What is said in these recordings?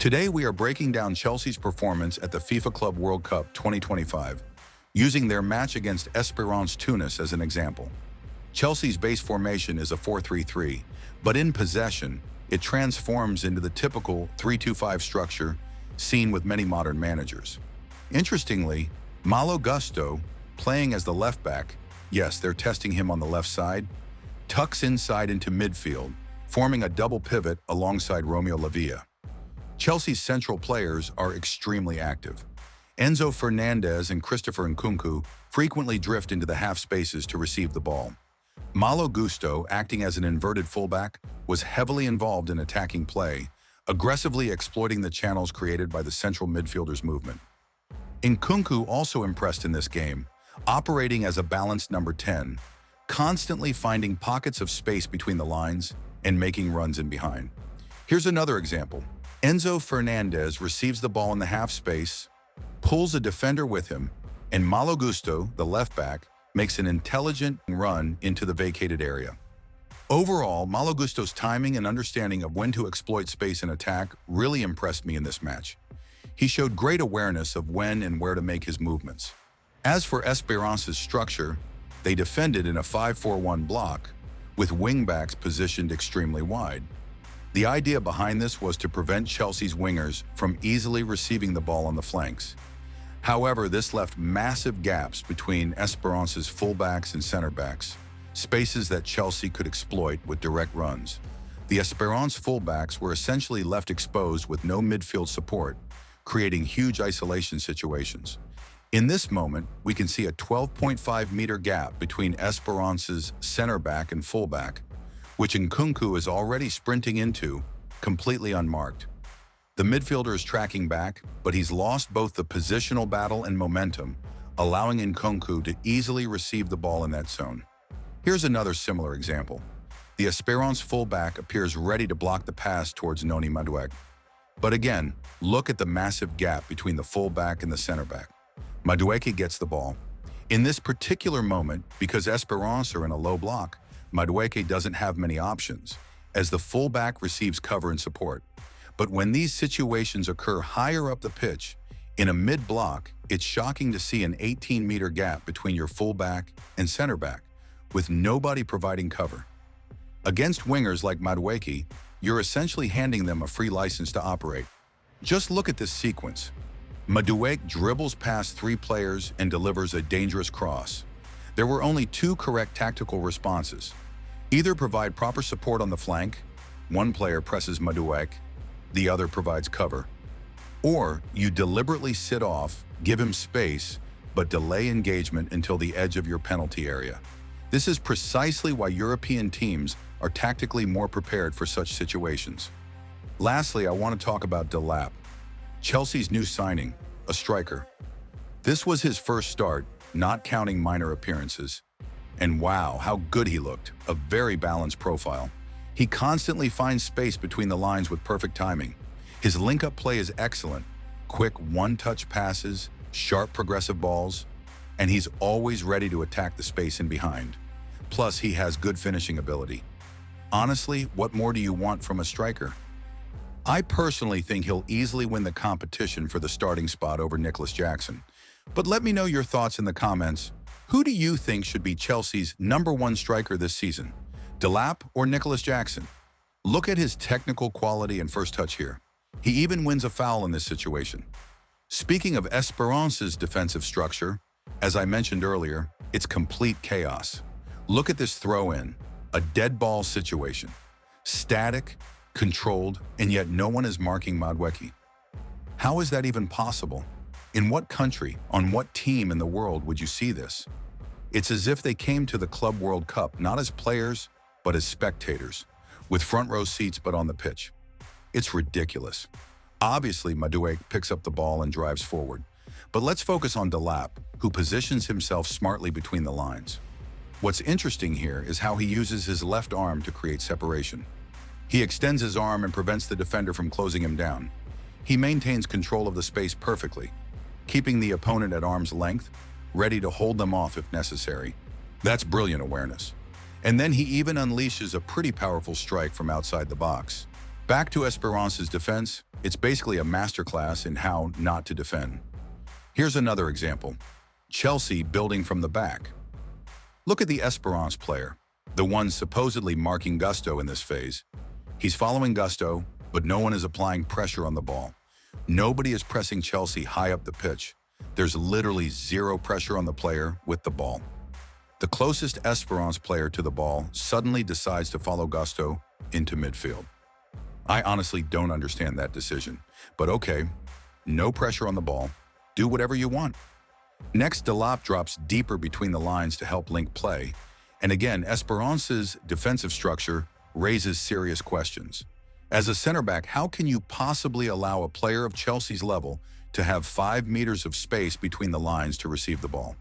Today we are breaking down Chelsea's performance at the FIFA Club World Cup 2025, using their match against Espérance Tunis as an example. Chelsea's base formation is a 4-3-3, but in possession, it transforms into the typical 3-2-5 structure seen with many modern managers. Interestingly, Malo Gusto, playing as the left back, yes, they're testing him on the left side, tucks inside into midfield, forming a double pivot alongside Romeo Lavia. Chelsea's central players are extremely active. Enzo Fernandez and Christopher Nkunku frequently drift into the half spaces to receive the ball. Malo Gusto, acting as an inverted fullback, was heavily involved in attacking play, aggressively exploiting the channels created by the central midfielder's movement. Nkunku also impressed in this game, operating as a balanced number 10, constantly finding pockets of space between the lines and making runs in behind. Here's another example. Enzo Fernandez receives the ball in the half space, pulls a defender with him, and Malo Gusto, the left back, makes an intelligent run into the vacated area. Overall, Malo Gusto's timing and understanding of when to exploit space in attack really impressed me in this match. He showed great awareness of when and where to make his movements. As for Espérance's structure, they defended in a 5-4-1 block, with wingbacks positioned extremely wide. The idea behind this was to prevent Chelsea's wingers from easily receiving the ball on the flanks. However, this left massive gaps between Espérance's fullbacks and center-backs, spaces that Chelsea could exploit with direct runs. The Espérance fullbacks were essentially left exposed with no midfield support, creating huge isolation situations. In this moment, we can see a 12.5-meter gap between Espérance's center-back and fullback, which Nkunku is already sprinting into, completely unmarked. The midfielder is tracking back, but he's lost both the positional battle and momentum, allowing Nkunku to easily receive the ball in that zone. Here's another similar example. The Espérance fullback appears ready to block the pass towards Noni Madueke. But again, look at the massive gap between the fullback and the center-back. Madueke gets the ball. In this particular moment, because Espérance are in a low block, Madueke doesn't have many options, as the fullback receives cover and support. But when these situations occur higher up the pitch, in a mid-block, it's shocking to see an 18-meter gap between your fullback and center-back, with nobody providing cover. Against wingers like Madueke, you're essentially handing them a free license to operate. Just look at this sequence. Madueke dribbles past 3 players and delivers a dangerous cross. There were only 2 correct tactical responses. Either provide proper support on the flank, one player presses Madueke, the other provides cover. Or you deliberately sit off, give him space, but delay engagement until the edge of your penalty area. This is precisely why European teams are tactically more prepared for such situations. Lastly, I want to talk about Delap, Chelsea's new signing, a striker. This was his first start, not counting minor appearances. And wow, how good he looked, a very balanced profile. He constantly finds space between the lines with perfect timing. His link-up play is excellent, quick one-touch passes, sharp progressive balls, and he's always ready to attack the space in behind. Plus, he has good finishing ability. Honestly, what more do you want from a striker? I personally think he'll easily win the competition for the starting spot over Nicholas Jackson. But let me know your thoughts in the comments. Who do you think should be Chelsea's #1 striker this season? Delap or Nicholas Jackson? Look at his technical quality and first touch here. He even wins a foul in this situation. Speaking of Espérance's defensive structure, as I mentioned earlier, it's complete chaos. Look at this throw-in, a dead ball situation. Static, controlled, and yet no one is marking Madueke. How is that even possible? In what country, on what team in the world would you see this? It's as if they came to the Club World Cup not as players, but as spectators, with front row seats but on the pitch. It's ridiculous. Obviously, Madueke picks up the ball and drives forward. But let's focus on Delap, who positions himself smartly between the lines. What's interesting here is how he uses his left arm to create separation. He extends his arm and prevents the defender from closing him down. He maintains control of the space perfectly, keeping the opponent at arm's length, ready to hold them off if necessary. That's brilliant awareness. And then he even unleashes a pretty powerful strike from outside the box. Back to Espérance's defense, it's basically a masterclass in how not to defend. Here's another example. Chelsea building from the back. Look at the Espérance player, the one supposedly marking Gusto in this phase. He's following Gusto, but no one is applying pressure on the ball. Nobody is pressing Chelsea high up the pitch. There's literally zero pressure on the player with the ball. The closest Espérance player to the ball suddenly decides to follow Gusto into midfield. I honestly don't understand that decision, but okay, no pressure on the ball, do whatever you want. Next, Delap drops deeper between the lines to help link play, and again, Espérance's defensive structure raises serious questions. As a center back, how can you possibly allow a player of Chelsea's level to have 5 meters of space between the lines to receive the ball?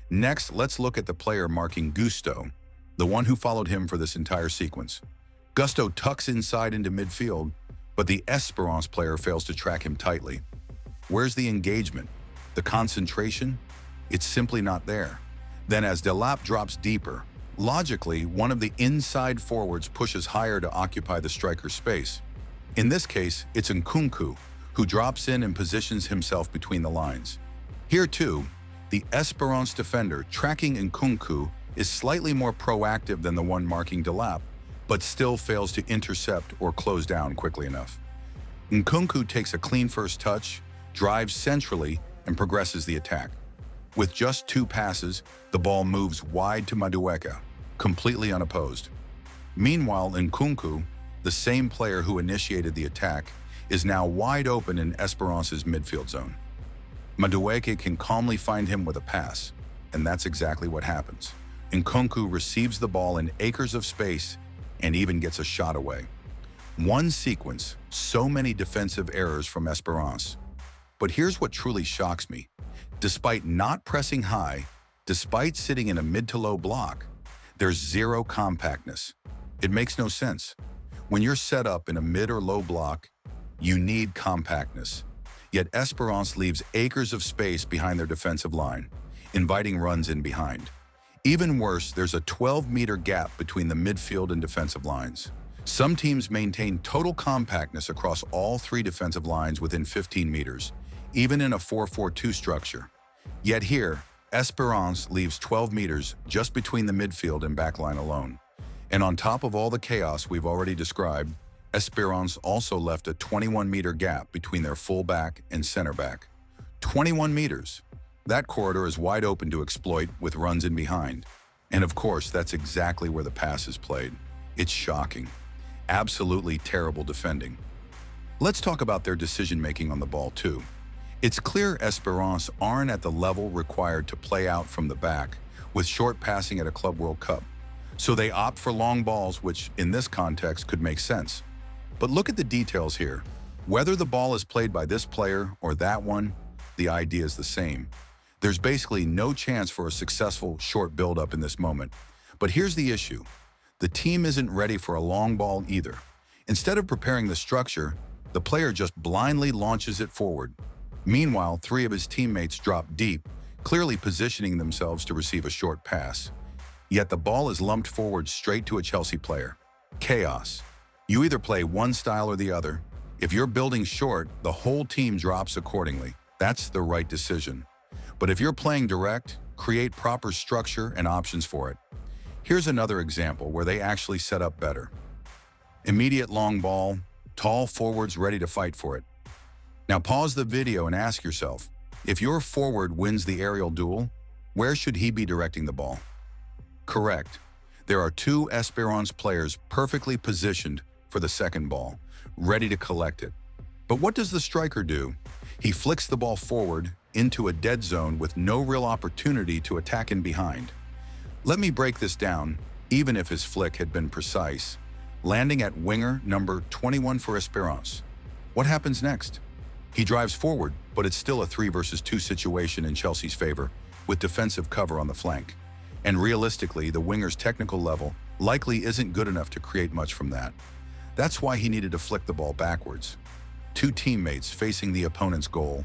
Next, let's look at the player marking Gusto, the one who followed him for this entire sequence. Gusto tucks inside into midfield, but the Espérance player fails to track him tightly. Where's the engagement? The concentration? It's simply not there. Then as Delap drops deeper, logically, one of the inside forwards pushes higher to occupy the striker's space. In this case, it's Nkunku, who drops in and positions himself between the lines. Here too, the Espérance defender tracking Nkunku is slightly more proactive than the one marking Delap, but still fails to intercept or close down quickly enough. Nkunku takes a clean first touch, drives centrally, and progresses the attack. With just 2 passes, the ball moves wide to Madueke, completely unopposed. Meanwhile, Nkunku, the same player who initiated the attack, is now wide open in Espérance's midfield zone. Madueke can calmly find him with a pass, and that's exactly what happens. Nkunku receives the ball in acres of space and even gets a shot away. One sequence, so many defensive errors from Espérance. But here's what truly shocks me. Despite not pressing high, despite sitting in a mid to low block, there's zero compactness. It makes no sense. When you're set up in a mid or low block, you need compactness. Yet Espérance leaves acres of space behind their defensive line, inviting runs in behind. Even worse, there's a 12-meter gap between the midfield and defensive lines. Some teams maintain total compactness across all 3 defensive lines within 15 meters, even in a 4-4-2 structure. Yet here, Espérance leaves 12 meters just between the midfield and backline alone. And on top of all the chaos we've already described, Espérance also left a 21-meter gap between their fullback and center back. 21 meters. That corridor is wide open to exploit with runs in behind. And of course, that's exactly where the pass is played. It's shocking. Absolutely terrible defending. Let's talk about their decision-making on the ball too. It's clear Espérance aren't at the level required to play out from the back with short passing at a Club World Cup. So they opt for long balls, which in this context could make sense. But look at the details here. Whether the ball is played by this player or that one, the idea is the same. There's basically no chance for a successful short build-up in this moment. But here's the issue. The team isn't ready for a long ball either. Instead of preparing the structure, the player just blindly launches it forward. Meanwhile, 3 of his teammates drop deep, clearly positioning themselves to receive a short pass. Yet the ball is lumped forward straight to a Chelsea player. Chaos. You either play one style or the other. If you're building short, the whole team drops accordingly. That's the right decision. But if you're playing direct, create proper structure and options for it. Here's another example where they actually set up better. Immediate long ball, tall forwards ready to fight for it. Now pause the video and ask yourself, if your forward wins the aerial duel, where should he be directing the ball? Correct. There are 2 Espérance players perfectly positioned for the second ball, ready to collect it. But what does the striker do? He flicks the ball forward into a dead zone with no real opportunity to attack in behind. Let me break this down, even if his flick had been precise. Landing at winger number 21 for Espérance. What happens next? He drives forward, but it's still a 3 versus 2 situation in Chelsea's favor, with defensive cover on the flank. And realistically, the winger's technical level likely isn't good enough to create much from that. That's why he needed to flick the ball backwards. 2 teammates facing the opponent's goal,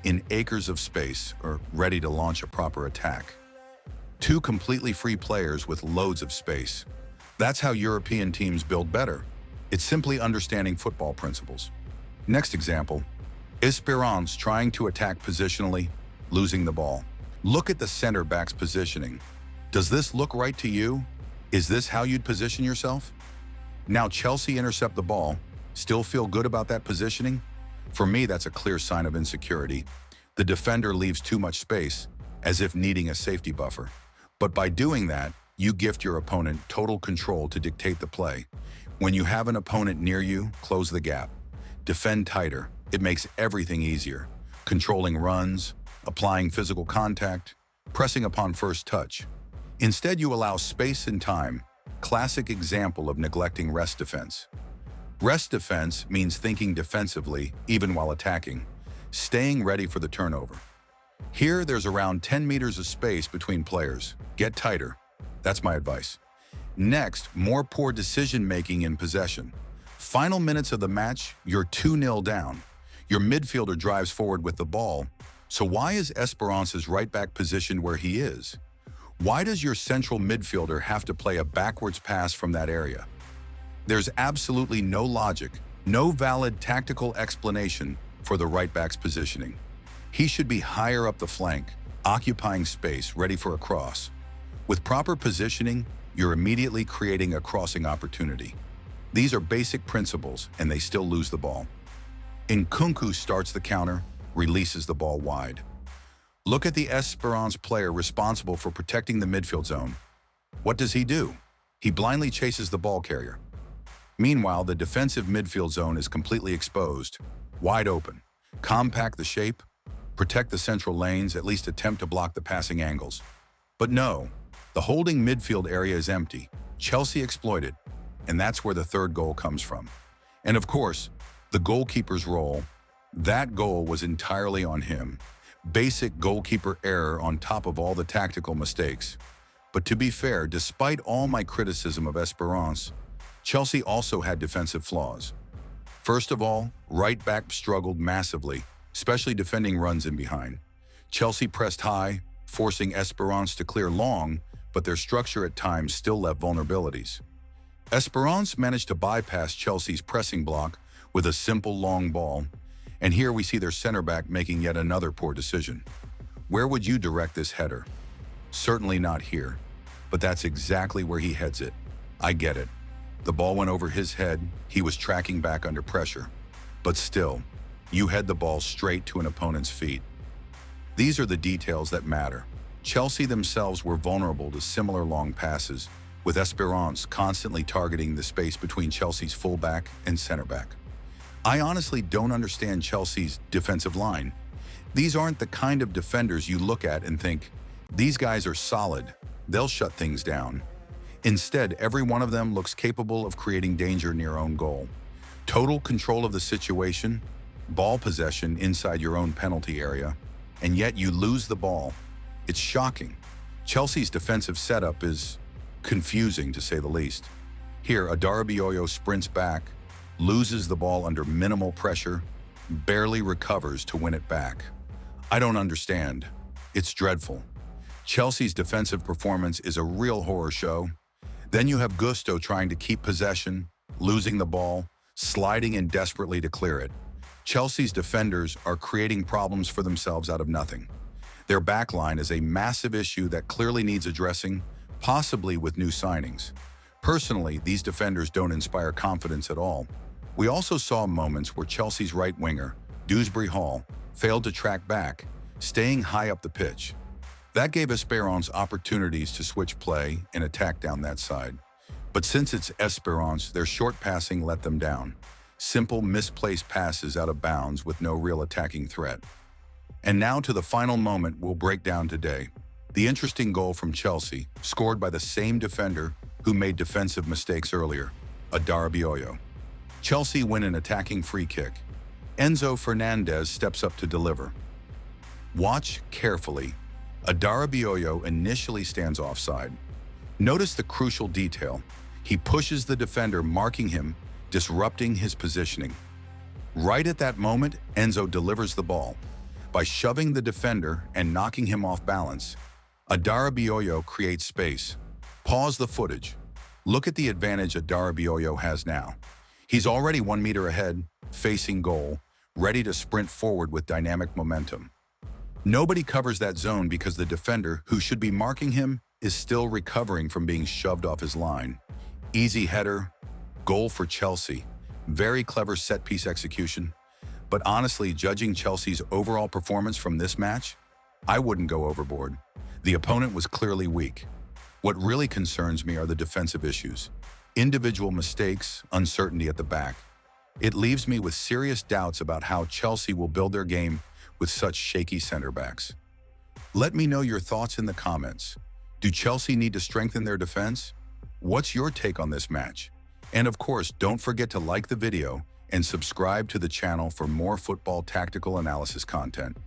in acres of space, or ready to launch a proper attack. 2 completely free players with loads of space. That's how European teams build better. It's simply understanding football principles. Next example, Espérance trying to attack positionally, losing the ball. Look at the center back's positioning. Does this look right to you? Is this how you'd position yourself? Now Chelsea intercept the ball. Still feel good about that positioning? For me, that's a clear sign of insecurity. The defender leaves too much space, as if needing a safety buffer. But by doing that, you gift your opponent total control to dictate the play. When you have an opponent near you, close the gap. Defend tighter. It makes everything easier. Controlling runs, applying physical contact, pressing upon first touch. Instead, you allow space and time. Classic example of neglecting rest defense. Rest defense means thinking defensively, even while attacking, staying ready for the turnover. Here, there's around 10 meters of space between players. Get tighter. That's my advice. Next, more poor decision-making in possession. Final minutes of the match, you're 2-0 down. Your midfielder drives forward with the ball. So why is Espérance's right-back positioned where he is? Why does your central midfielder have to play a backwards pass from that area? There's absolutely no logic, no valid tactical explanation for the right-back's positioning. He should be higher up the flank, occupying space, ready for a cross. With proper positioning, you're immediately creating a crossing opportunity. These are basic principles, and they still lose the ball. Nkunku starts the counter, releases the ball wide. Look at the Espérance player responsible for protecting the midfield zone. What does he do? He blindly chases the ball carrier. Meanwhile, the defensive midfield zone is completely exposed, wide open. Compact the shape, protect the central lanes, at least attempt to block the passing angles. But no, the holding midfield area is empty. Chelsea exploited, and that's where the third goal comes from. And of course, the goalkeeper's role. That goal was entirely on him. Basic goalkeeper error on top of all the tactical mistakes. But to be fair, despite all my criticism of Espérance, Chelsea also had defensive flaws. First of all, right back struggled massively, especially defending runs in behind. Chelsea pressed high, forcing Espérance to clear long, but their structure at times still left vulnerabilities. Espérance managed to bypass Chelsea's pressing block with a simple long ball, and here we see their center back making yet another poor decision. Where would you direct this header? Certainly not here, but that's exactly where he heads it. I get it. The ball went over his head, he was tracking back under pressure. But still, you head the ball straight to an opponent's feet. These are the details that matter. Chelsea themselves were vulnerable to similar long passes, with Espérance constantly targeting the space between Chelsea's fullback and center back. I honestly don't understand Chelsea's defensive line. These aren't the kind of defenders you look at and think, these guys are solid, they'll shut things down. Instead, every one of them looks capable of creating danger near own goal. Total control of the situation, ball possession inside your own penalty area, and yet you lose the ball. It's shocking. Chelsea's defensive setup is confusing, to say the least. Here, Adarabioyo sprints back, loses the ball under minimal pressure, barely recovers to win it back. I don't understand. It's dreadful. Chelsea's defensive performance is a real horror show. Then you have Gusto trying to keep possession, losing the ball, sliding in desperately to clear it. Chelsea's defenders are creating problems for themselves out of nothing. Their backline is a massive issue that clearly needs addressing, possibly with new signings. Personally, these defenders don't inspire confidence at all. We also saw moments where Chelsea's right winger, Dewsbury Hall, failed to track back, staying high up the pitch. That gave Espérance opportunities to switch play and attack down that side. But since it's Espérance, their short passing let them down. Simple, misplaced passes out of bounds with no real attacking threat. And now to the final moment we'll break down today. The interesting goal from Chelsea, scored by the same defender who made defensive mistakes earlier, Adarabioyo. Chelsea win an attacking free kick. Enzo Fernandez steps up to deliver. Watch carefully. Adarabioyo initially stands offside. Notice the crucial detail. He pushes the defender, marking him, disrupting his positioning. Right at that moment, Enzo delivers the ball. By shoving the defender and knocking him off balance, Adarabioyo creates space. Pause the footage. Look at the advantage Adarabioyo has now. He's already 1 meter ahead, facing goal, ready to sprint forward with dynamic momentum. Nobody covers that zone because the defender, who should be marking him, is still recovering from being shoved off his line. Easy header, goal for Chelsea. Very clever set-piece execution. But honestly, judging Chelsea's overall performance from this match, I wouldn't go overboard. The opponent was clearly weak. What really concerns me are the defensive issues. Individual mistakes, uncertainty at the back. It leaves me with serious doubts about how Chelsea will build their game with such shaky center backs. Let me know your thoughts in the comments. Do Chelsea need to strengthen their defense? What's your take on this match? And of course, don't forget to like the video and subscribe to the channel for more football tactical analysis content.